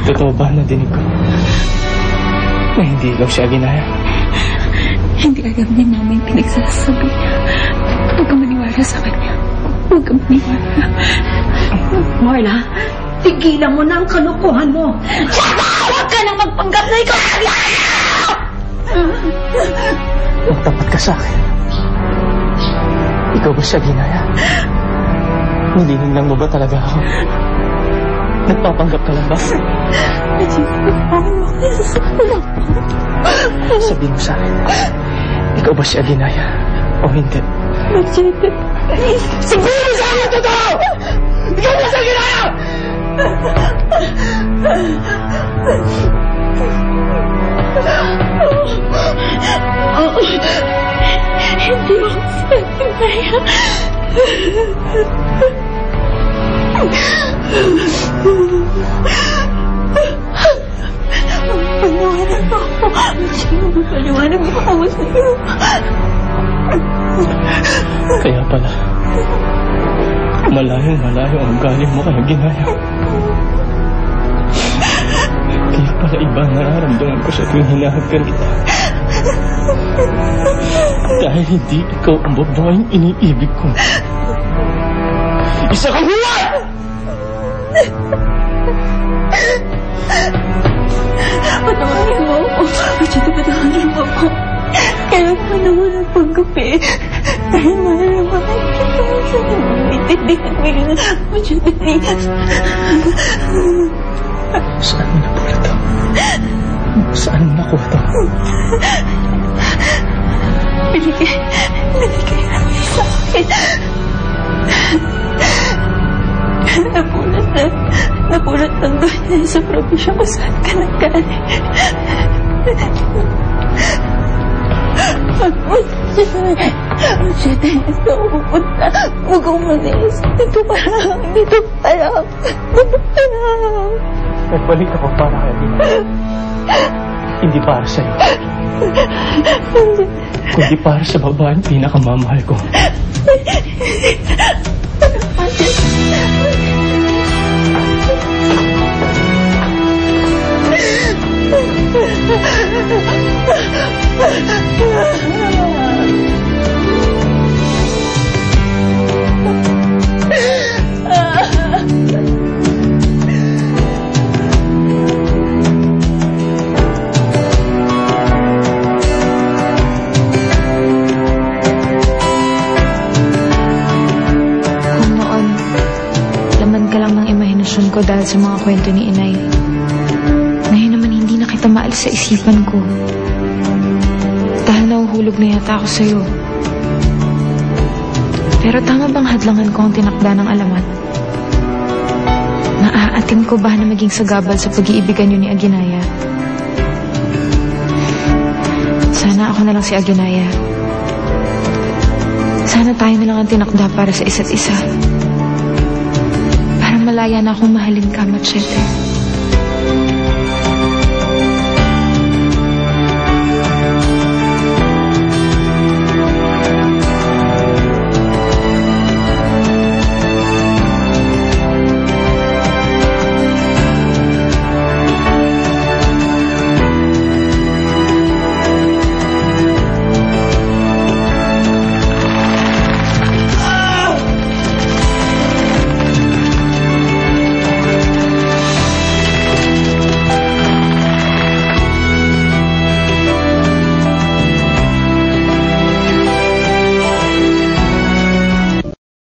Totoo ba nadinig ko na hindi ikaw si Aguinaldo? Hindi alam ni Mama yung pinagsasabi niya. Huwag ka maniwala sa kanya. Huwag ka maniwala. Marla, tigilan mo na ang kalukuhan mo. Huwag ka nang magpanggap na ikaw! Magtapat ka sa akin. Ikaw ba si Aguinaldo? Nilinignan mo ba talaga ako? Nagpapanggap ka lang ba? Sabihin mo sa akin, ikaw ba si Aguinaldo o hindi? Machete, please. Sabihin mo sa akin totoo! Ikaw ba si Aguinaldo? Hindi ako si Aguinaldo. Paliwanag mo ako. Paliwanag mo ako sa'yo. Kaya pala, malayo ang galing mo kay Aguinaldo. Kaya pala iba ang nararamdaman ko sa tuwing hinahagkan kita. Dahil hindi ikaw ang babaeng iniibig ko. Isa kang huwag! Patawarin mo ako. Machete, patawarin mo ako. Kailan ka naman ang pagkape? Dahil mahal na mahal kita. Itindihan mo yun. Machete, please. Saan mo napula to? Saan mo nakuha to? Binigay lang sa akin. Napulat ng doon sa probinsya kung saan ka nagkani. Machete, ito ako pupunta. Huwag kang mag-iis. Dito ka lang. Nagbalik ako para kay Aguinaldo. Hindi para sa'yo. Kundi para sa babaeng pinakamamahal ko. ko dahil sa mga kwento ni Inay. Ngayon naman hindi na kita maalis sa isipan ko. Dahil nahuhulog na yata ako sa'yo. Pero tama bang hadlangan ko ang tinakda ng alamat? Naaatim ko ba na maging sagabal sa pag-iibigan niyo ni Aguinaldo? Sana ako na lang si Aguinaldo. Sana tayo na lang ang tinakda para sa isa't isa. Para malaya na akong mahalin ka, Machete.